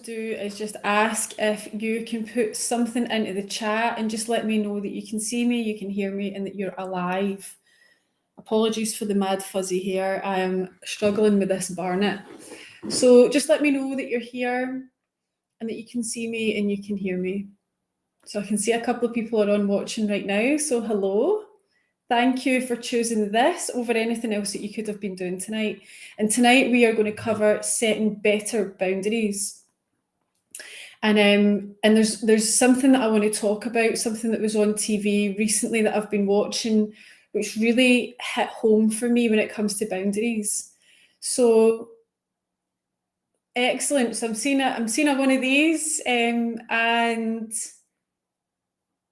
do is just ask if you can put something into the chat and just let me know that you can see me, you can hear me, and that you're alive. Apologies for the mad fuzzy hair. I am struggling with this barnet. So just let me know that you're here and that you can see me and you can hear me. So I can see a couple of people are on watching right now. So hello. Thank you for choosing this over anything else that you could have been doing tonight. And tonight we are going to cover setting better boundaries. And there's something that I want to talk about, something that was on TV recently that I've been watching, which really hit home for me when it comes to boundaries. So excellent. So I'm seeing one of these, and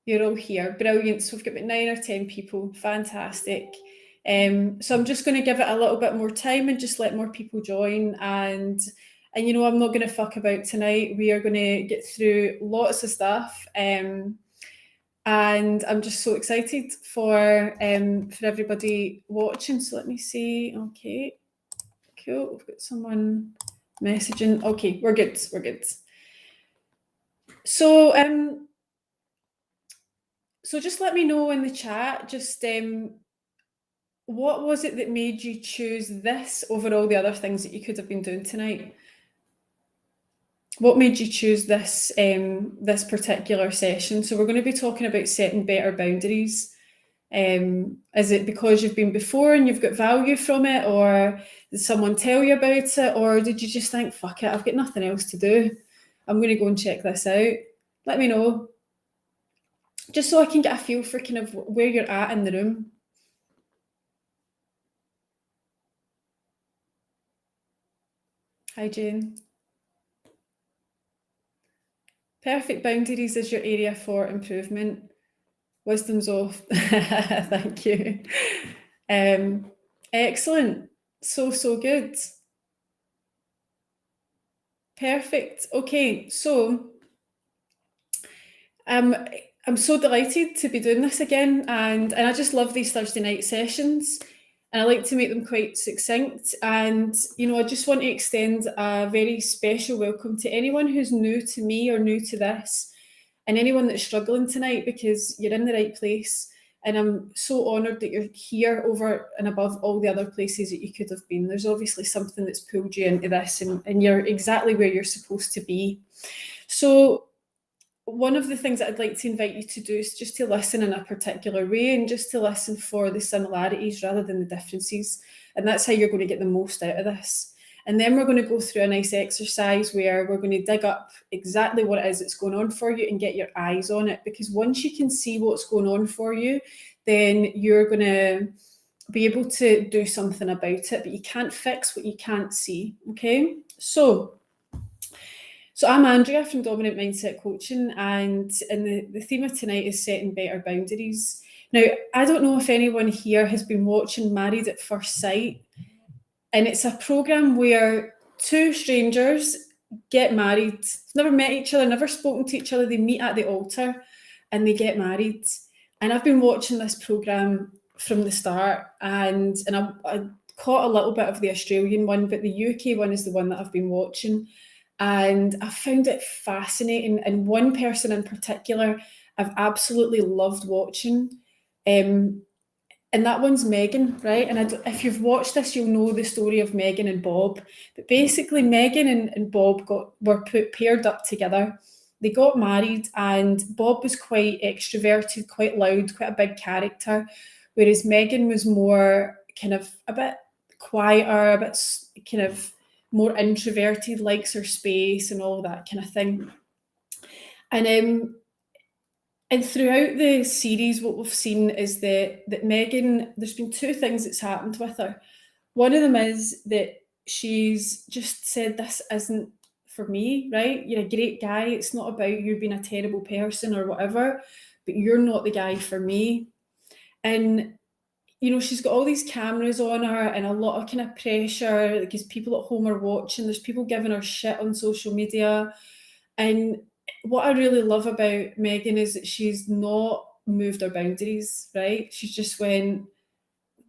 you're all here. Brilliant. So we've got about 9 or 10 people. Fantastic. So I'm just going to give it a little bit more time and just let more people join. And you know, I'm not going to fuck about tonight. We are going to get through lots of stuff. And I'm just so excited for everybody watching. So let me see. Okay, cool. We've got someone messaging. Okay, we're good. We're good. So so just let me know in the chat. Just what was it that made you choose this over all the other things that you could have been doing tonight? What made you choose this this particular session? So we're going to be talking about setting better boundaries. Is it because you've been before and you've got value from it, or did someone tell you about it, or did you just think, fuck it, I've got nothing else to do, I'm going to go and check this out? Let me know, just so I can get a feel for kind of where you're at in the room. Hi, Jane. Perfect boundaries is your area for improvement. Wisdom's off. Thank you. Excellent. So good. Perfect. Okay, so I'm so delighted to be doing this again, and I just love these Thursday night sessions, and I like to make them quite succinct. And you know, I just want to extend a very special welcome to anyone who's new to me or new to this, and anyone that's struggling tonight, because you're in the right place. And I'm so honoured that you're here over and above all the other places that you could have been. There's obviously something that's pulled you into this, and you're exactly where you're supposed to be. So one of the things that I'd like to invite you to do is just to listen in a particular way, and just to listen for the similarities rather than the differences. And that's how you're going to get the most out of this. And then we're going to go through a nice exercise where we're going to dig up exactly what it is that's going on for you and get your eyes on it. Because once you can see what's going on for you, then you're going to be able to do something about it. But you can't fix what you can't see, okay? So I'm Andrea from Dominant Mindset Coaching, and the theme of tonight is setting better boundaries. Now, I don't know if anyone here has been watching Married at First Sight, and it's a programme where two strangers get married, never met each other, never spoken to each other, they meet at the altar and they get married. And I've been watching this programme from the start, and I caught a little bit of the Australian one, but the UK one is the one that I've been watching. And I found it fascinating. And one person in particular I've absolutely loved watching. And that one's Megan, right? And if you've watched this, you'll know the story of Megan and Bob. But basically, Megan and Bob were paired up together. They got married, and Bob was quite extroverted, quite loud, quite a big character, whereas Megan was more kind of a bit quieter, a bit kind of more introverted, likes her space and all that kind of thing. And throughout the series, what we've seen is that Megan, there's been two things that's happened with her. One of them is that she's just said, this isn't for me, right? You're a great guy. It's not about you being a terrible person or whatever, but you're not the guy for me. And, you know, she's got all these cameras on her and a lot of kind of pressure because people at home are watching. There's people giving her shit on social media. And what I really love about Megan is that she's not moved her boundaries, right? She's just went,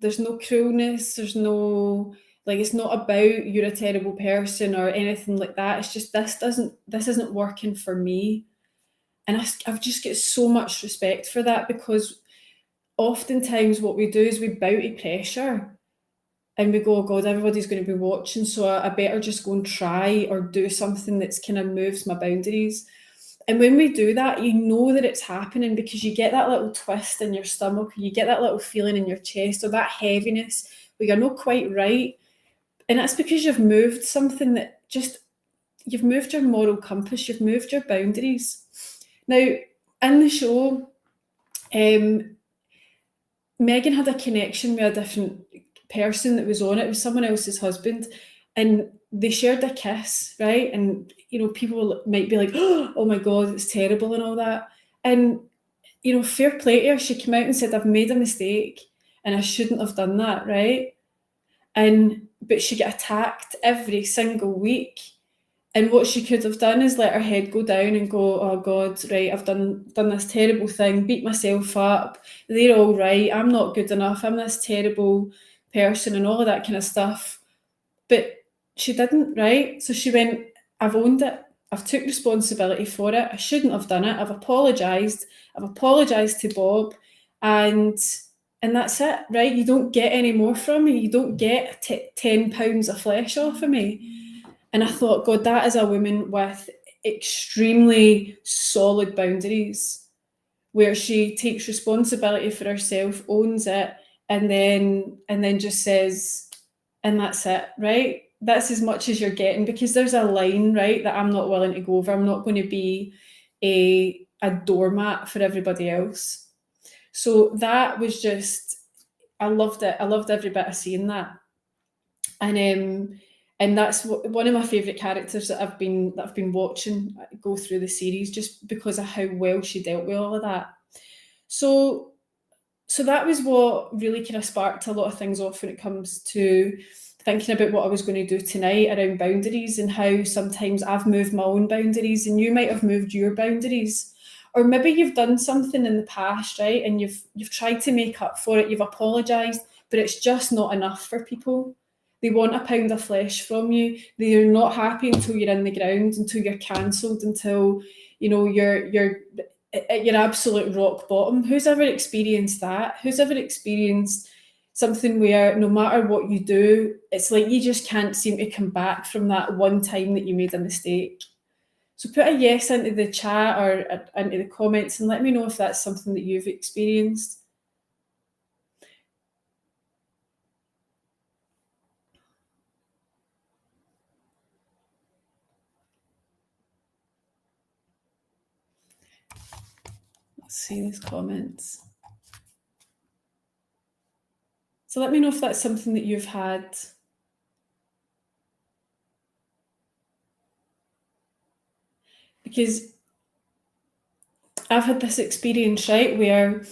there's no cruelness, there's no Like, it's not about you're a terrible person or anything like that. It's just this isn't working for me. And I've just got so much respect for that, because oftentimes what we do is we bow to pressure and we go, oh God, everybody's going to be watching, so I better just go and try or do something that's kind of moves my boundaries. And when we do that, you know that it's happening, because you get that little twist in your stomach, or you get that little feeling in your chest, or that heaviness where you're not quite right. And that's because you've moved something that just, you've moved your moral compass, you've moved your boundaries. Now, in the show, Megan had a connection with a different person that was on it. It was someone else's husband, and they shared a kiss, right? And, you know, people might be like, oh my God, it's terrible and all that. And, you know, fair play to her. She came out and said, I've made a mistake and I shouldn't have done that, right? But she got attacked every single week. And what she could have done is let her head go down and go, oh God, right, I've done this terrible thing, beat myself up, they're all right, I'm not good enough, I'm this terrible person, and all of that kind of stuff. But she didn't, right? So she went, I've owned it, I've took responsibility for it, I shouldn't have done it, I've apologised to Bob, and that's it, right? You don't get any more from me, you don't get £10 of flesh off of me. And I thought, God, that is a woman with extremely solid boundaries, where she takes responsibility for herself, owns it, and then just says, and that's it, right? That's as much as you're getting, because there's a line, right, that I'm not willing to go over. I'm not going to be a doormat for everybody else. So that was just, I loved it. I loved every bit of seeing that. And that's one of my favourite characters that I've been watching go through the series, just because of how well she dealt with all of that. So that was what really kind of sparked a lot of things off when it comes to thinking about what I was going to do tonight around boundaries, and how sometimes I've moved my own boundaries and you might have moved your boundaries. Or maybe you've done something in the past, right, and you've tried to make up for it, you've apologised, but it's just not enough for people. They want a pound of flesh from you. They're not happy until you're in the ground, until you're cancelled, until, you know, you're at your absolute rock bottom. Who's ever experienced that? Who's ever experienced something where no matter what you do, it's like you just can't seem to come back from that one time that you made a mistake? So put a yes into the chat or into the comments and let me know if that's something that you've experienced. Let's see these comments. So let me know if that's something that you've had. Because I've had this experience, right, where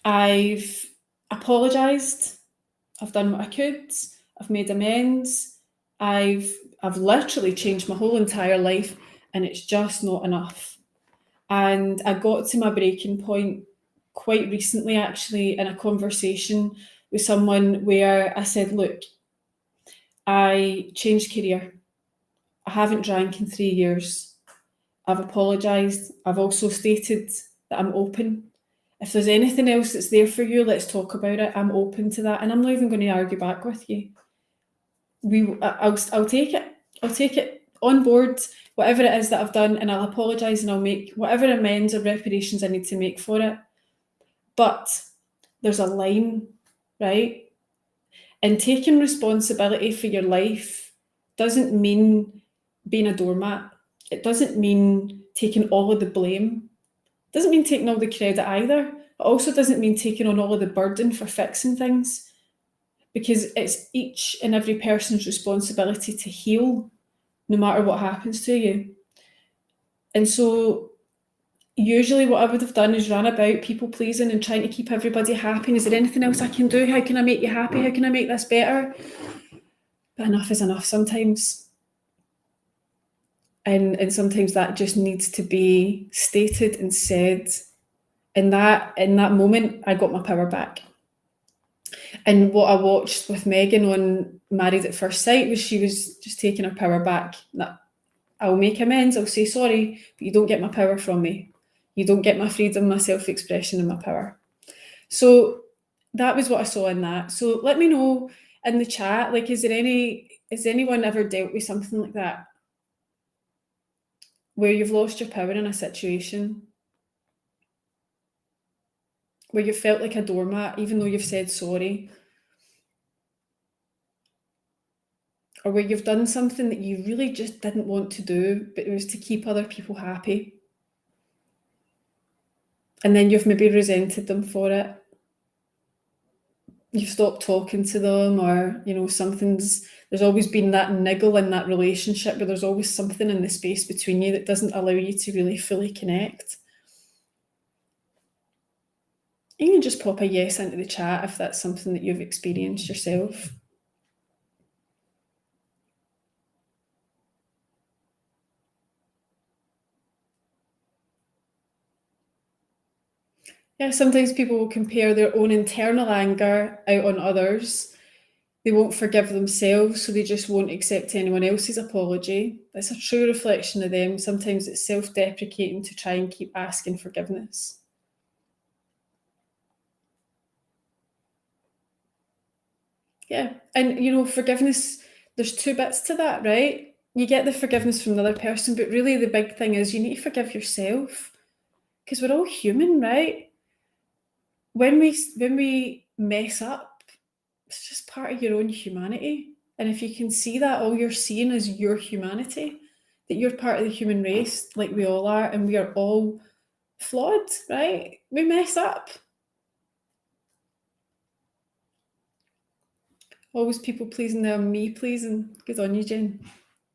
I've apologised, I've done what I could, I've made amends, I've literally changed my whole entire life, and it's just not enough. And I got to my breaking point quite recently, actually, in a conversation with someone where I said, look, I changed career. I haven't drank in 3 years. I've apologised. I've also stated that I'm open. If there's anything else that's there for you, let's talk about it. I'm open to that, and I'm not even going to argue back with you. I'll take it. I'll take it on board, whatever it is that I've done, and I'll apologise and I'll make whatever amends or reparations I need to make for it. But there's a line, right? And taking responsibility for your life doesn't mean being a doormat. It doesn't mean taking all of the blame. It doesn't mean taking all the credit either. It also doesn't mean taking on all of the burden for fixing things, because it's each and every person's responsibility to heal, no matter what happens to you. And so usually what I would have done is ran about people pleasing and trying to keep everybody happy. Is there anything else I can do? How can I make you happy? How can I make this better? But enough is enough sometimes. And sometimes that just needs to be stated and said. In that moment, I got my power back. And what I watched with Megan Married at First Sight was she was just taking her power back. I'll make amends, I'll say sorry, but you don't get my power from me. You don't get my freedom, my self-expression, and my power. So that was what I saw in that. So let me know in the chat, like, has anyone ever dealt with something like that? Where you've lost your power in a situation? Where you felt like a doormat, even though you've said sorry? Or where you've done something that you really just didn't want to do, but it was to keep other people happy. And then you've maybe resented them for it. You've stopped talking to them, or, you know, there's always been that niggle in that relationship where there's always something in the space between you that doesn't allow you to really fully connect. You can just pop a yes into the chat if that's something that you've experienced yourself. Yeah, sometimes people will compare their own internal anger out on others. They won't forgive themselves, so they just won't accept anyone else's apology. It's a true reflection of them. Sometimes it's self-deprecating to try and keep asking forgiveness. Yeah, and you know, forgiveness, there's two bits to that, right? You get the forgiveness from the other person, but really the big thing is you need to forgive yourself, because we're all human, right? When we mess up, it's just part of your own humanity. And if you can see that, all you're seeing is your humanity, that you're part of the human race, like we all are, and we are all flawed, right? We mess up. Always people pleasing, now me pleasing. Good on you, Jen.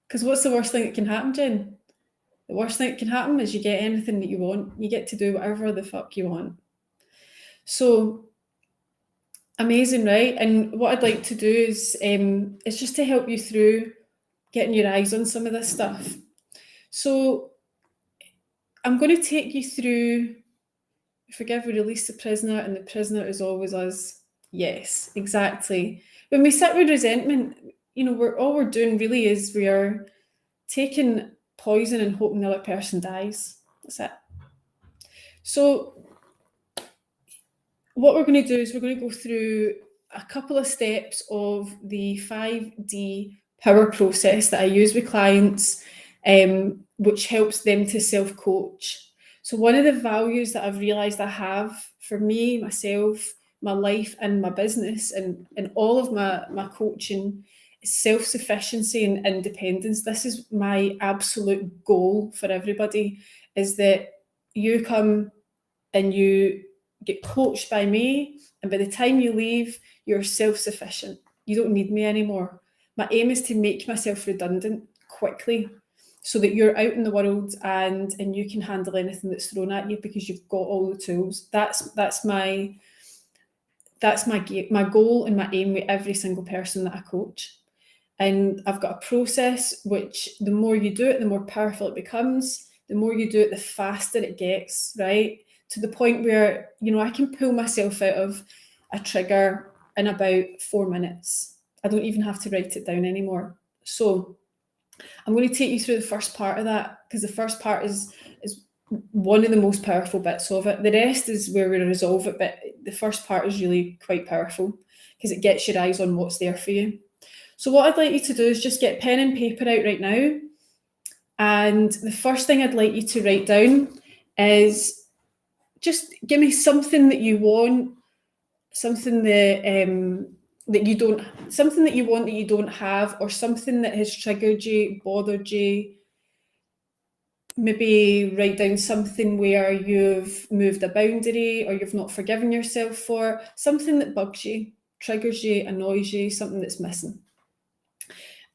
Because what's the worst thing that can happen, Jen? The worst thing that can happen is you get anything that you want. You get to do whatever the fuck you want. So amazing, right? And what I'd like to do is just to help you through getting your eyes on some of this stuff. So I'm going to take you through forgive, release the prisoner, and the prisoner is always us. Yes, exactly. When we sit with resentment, you know, all we're doing really is we are taking poison and hoping the other person dies. That's it. So what we're going to do is we're going to go through a couple of steps of the 5D power process that I use with clients, which helps them to self-coach. So one of the values that I've realised I have for me, myself, my life and my business and all of my coaching is self-sufficiency and independence. This is my absolute goal for everybody, is that you come and you get coached by me, and by the time you leave, you're self-sufficient. You don't need me anymore. My aim is to make myself redundant quickly so that you're out in the world and you can handle anything that's thrown at you because you've got all the tools. That's my goal and my aim with every single person that I coach. And I've got a process which the more you do it, the more powerful it becomes. The more you do it, the faster it gets, right? To the point where, you know, I can pull myself out of a trigger in about 4 minutes. I don't even have to write it down anymore. So I'm going to take you through the first part of that, because the first part is one of the most powerful bits of it. The rest is where we resolve it, but the first part is really quite powerful because it gets your eyes on what's there for you. So what I'd like you to do is just get pen and paper out right now. And the first thing I'd like you to write down is just give me something that you want, something that you don't, something that you want that you don't have, or something that has triggered you, bothered you. Maybe write down something where you've moved a boundary or you've not forgiven yourself for, something that bugs you, triggers you, annoys you, something that's missing.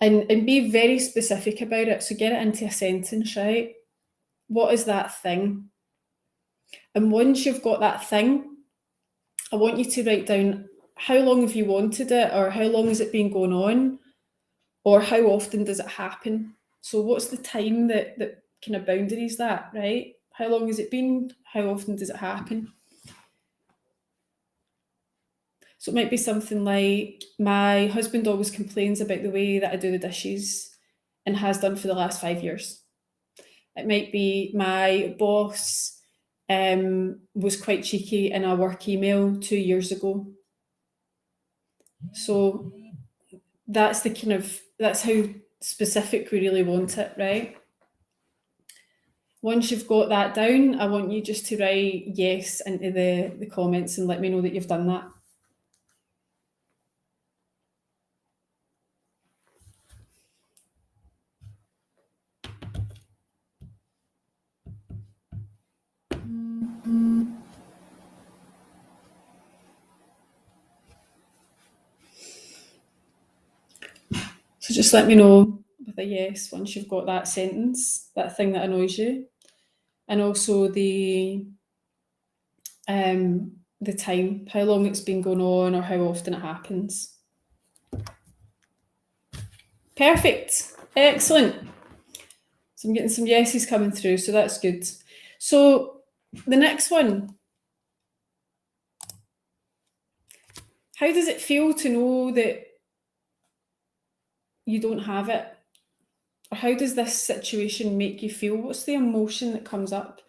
And be very specific about it. So get it into a sentence, right? What is that thing? And once you've got that thing, I want you to write down how long have you wanted it, or how long has it been going on, or how often does it happen? So what's the time that kind of boundaries that, right? How long has it been? How often does it happen? So it might be something like, my husband always complains about the way that I do the dishes and has done for the last 5 years. It might be, my boss was quite cheeky in a work email 2 years ago. So that's how specific we really want it, right? Once you've got that down, I want you just to write yes into the comments and let me know that you've done that. So just let me know with a yes once you've got that sentence, that thing that annoys you, and also the time, how long it's been going on or how often it happens. Perfect, excellent. So I'm getting some yeses coming through, so that's good. So the next one, how does it feel to know that you don't have it? Or how does this situation make you feel? What's the emotion that comes up?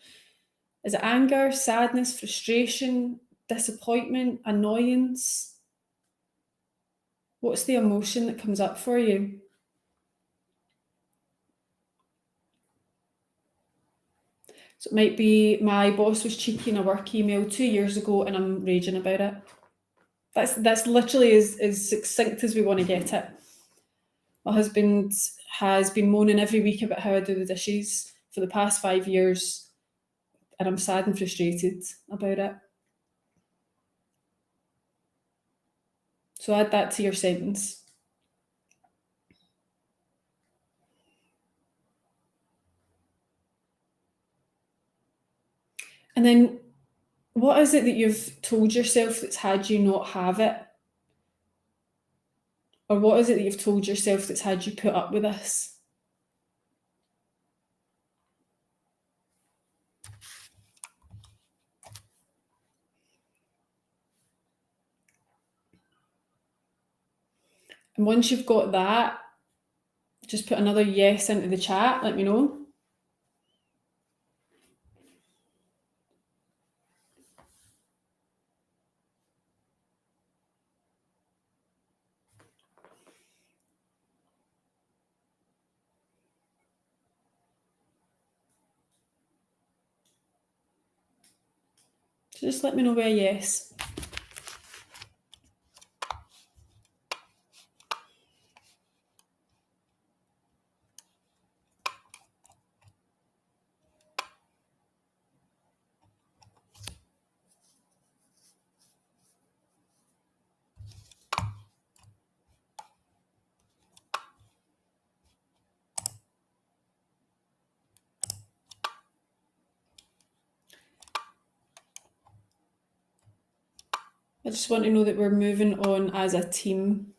Is it anger, sadness, frustration, disappointment, annoyance? What's the emotion that comes up for you? So it might be, my boss was cheeky in a work email 2 years ago and I'm raging about it. That's literally as succinct as we want to get it. My husband has been moaning every week about how I do the dishes for the past 5 years, and I'm sad and frustrated about it. So add that to your sentence. And then, what is it that you've told yourself that's had you not have it? Or what is it that you've told yourself that's had you put up with this? And once you've got that, just put another yes into the chat, let me know. So just let me know with a yes. I just want to know that we're moving on as a team.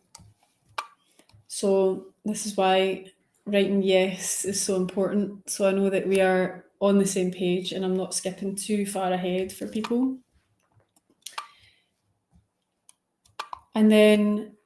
So this is why writing yes is so important. So I know that we are on the same page and I'm not skipping too far ahead for people. And then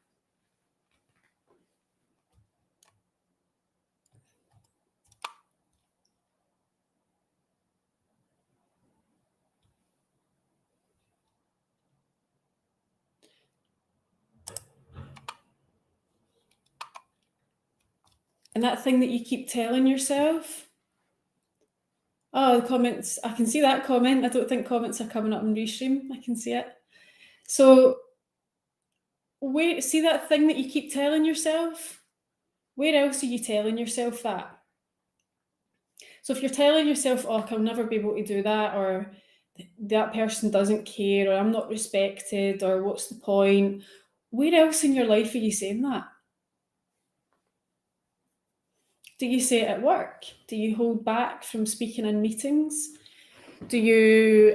that thing that you keep telling yourself. Oh, the comments, I can see that comment. I don't think comments are coming up in Restream. I can see it. So see that thing that you keep telling yourself? Where else are you telling yourself that? So if you're telling yourself, oh, I'll never be able to do that, or that person doesn't care, or I'm not respected, or what's the point? Where else in your life are you saying that? Do you say it at work? Do you hold back from speaking in meetings? Do you,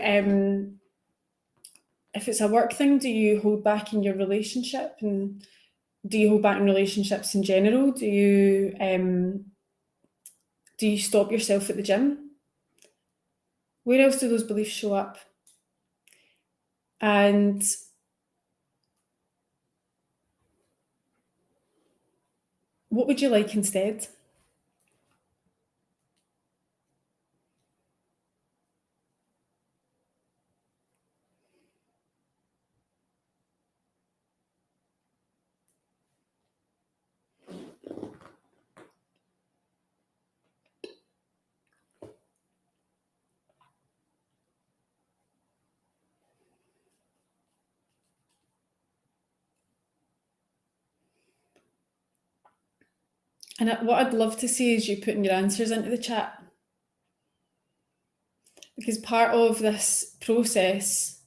if it's a work thing, do you hold back in your relationship? And do you hold back in relationships in general? Do you stop yourself at the gym? Where else do those beliefs show up? And What would you like instead? And what I'd love to see is you putting your answers into the chat, because part of this process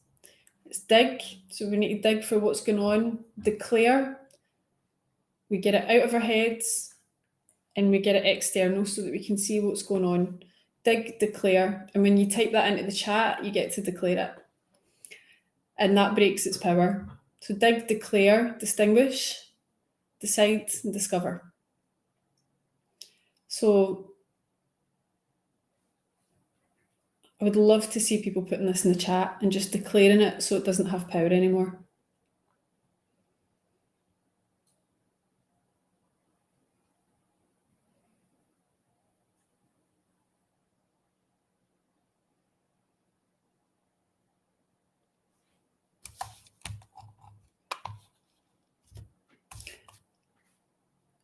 is dig. So we need to dig for what's going on, declare, we get it out of our heads, and we get it external so that we can see what's going on. Dig, declare, and when you type that into the chat, you get to declare it. And that breaks its power. So dig, declare, distinguish, decide, and discover. So I would love to see people putting this in the chat and just declaring it so it doesn't have power anymore.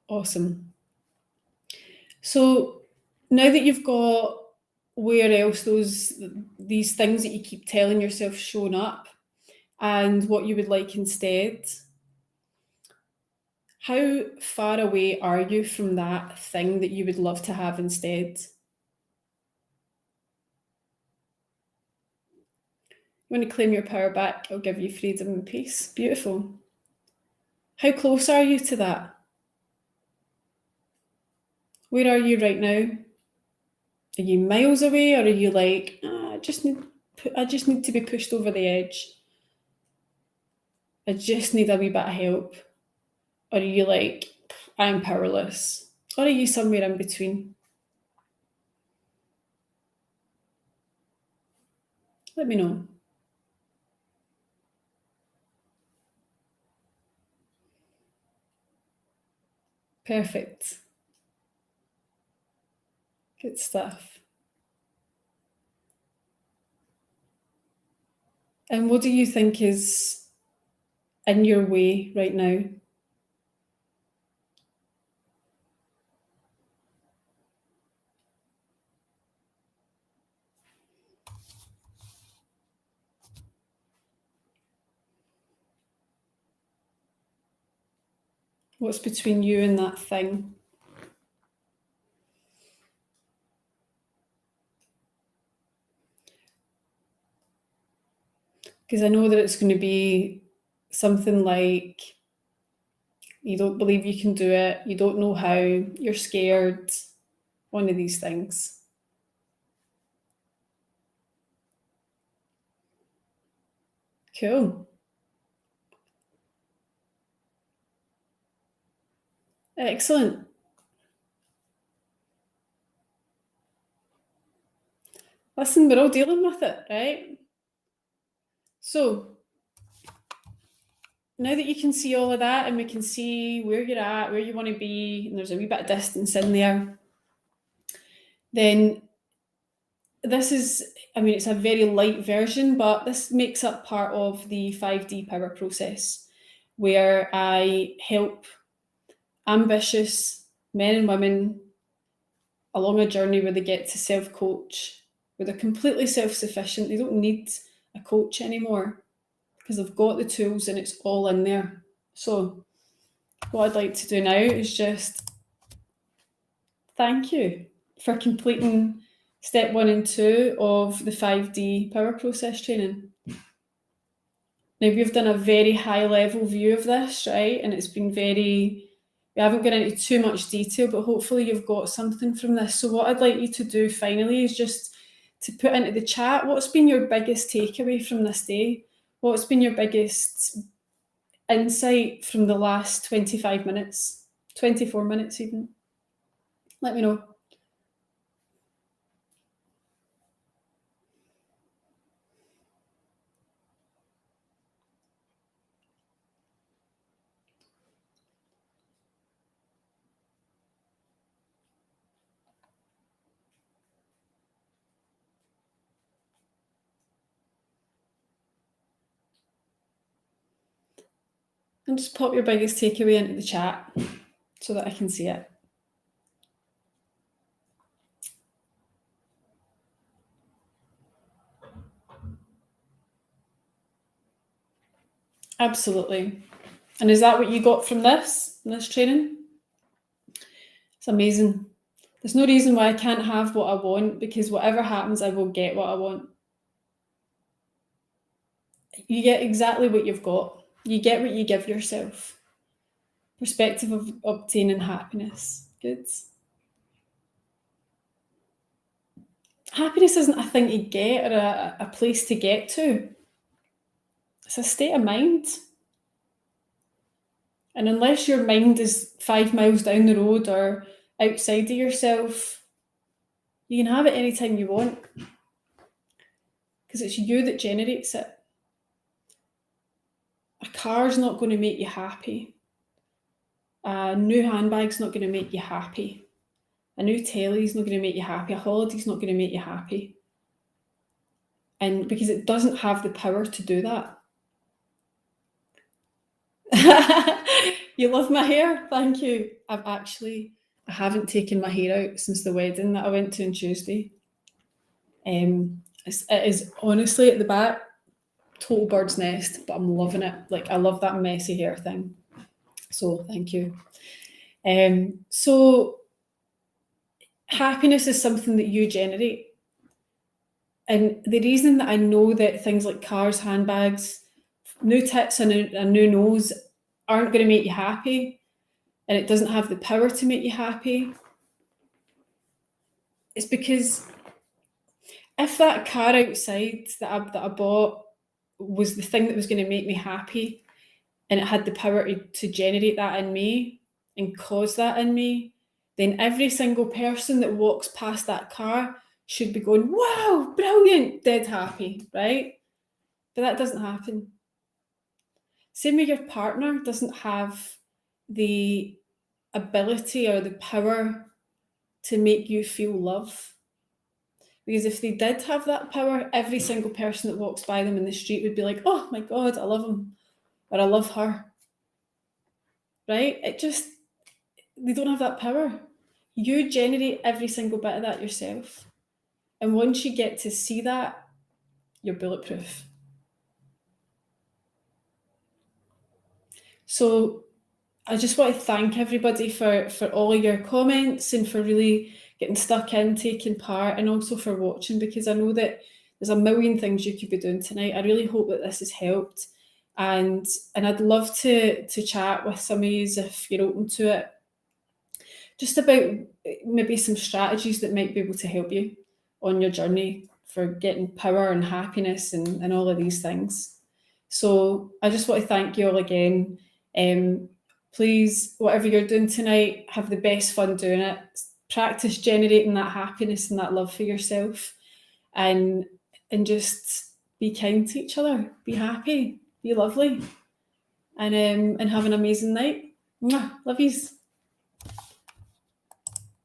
Awesome. So now that you've got where else these things that you keep telling yourself showing up and what you would like instead, how far away are you from that thing that you would love to have instead? You want to claim your power back? I'll give you freedom and peace. Beautiful. How close are you to that? Where are you right now? Are you miles away, or are you like, I just need to be pushed over the edge? I just need a wee bit of help. Or are you like, I'm powerless? Or are you somewhere in between? Let me know. Perfect. Good stuff. And what do you think is in your way right now? What's between you and that thing? Because I know that it's going to be something like you don't believe you can do it, you don't know how, you're scared, one of these things. Cool. Excellent. Listen, we're all dealing with it, right? So now that you can see all of that and we can see where you're at, where you want to be, and there's a wee bit of distance in there, then this is, I mean, it's a very light version, but this makes up part of the 5D power process, where I help ambitious men and women along a journey where they get to self-coach, where they're completely self-sufficient. They don't need a coach anymore because they've got the tools and it's all in there. So what I'd like to do now is just thank you for completing step 1 and 2 of the 5D power process training. Now, we've done a very high level view of this, right? And it's been we haven't gone into too much detail, but hopefully you've got something from this. So what I'd like you to do finally is just to put into the chat, what's been your biggest takeaway from this day? What's been your biggest insight from the last 25 minutes, 24 minutes even? Let me know. And just pop your biggest takeaway into the chat so that I can see it. Absolutely. And is that what you got from this training? It's amazing. There's no reason why I can't have what I want, because whatever happens, I will get what I want. You get exactly what you've got. You get what you give yourself. Perspective of obtaining happiness. Good. Happiness isn't a thing to get or a place to get to. It's a state of mind. And unless your mind is 5 miles down the road or outside of yourself, you can have it anytime you want, because it's you that generates it. A car's not going to make you happy. A new handbag's not going to make you happy. A new telly's not going to make you happy. A holiday's not going to make you happy. And because it doesn't have the power to do that. You love my hair? Thank you. I haven't taken my hair out since the wedding that I went to on Tuesday. It is honestly at the back, total bird's nest, but I'm loving it. Like, I love that messy hair thing. So thank you. So happiness is something that you generate. And the reason that I know that things like cars, handbags, new tits and a new nose aren't going to make you happy, and it doesn't have the power to make you happy, it's because if that car outside that I bought was the thing that was going to make me happy, and it had the power to generate that in me and cause that in me, then every single person that walks past that car should be going, wow, brilliant, dead happy, right? But that doesn't happen. Same with your partner doesn't have the ability or the power to make you feel love. Because if they did have that power, every single person that walks by them in the street would be like, oh my God, I love him, or I love her, right? They don't have that power. You generate every single bit of that yourself. And once you get to see that, you're bulletproof. So I just want to thank everybody for all of your comments and for really getting stuck in, taking part, and also for watching, because I know that there's a million things you could be doing tonight. I really hope that this has helped. And I'd love to chat with some of you if you're open to it, just about maybe some strategies that might be able to help you on your journey for getting power and happiness and all of these things. So I just want to thank you all again. Please, whatever you're doing tonight, have the best fun doing it. Practice generating that happiness and that love for yourself, and just be kind to each other. Be happy. Be lovely, and have an amazing night. Mwah, love yous.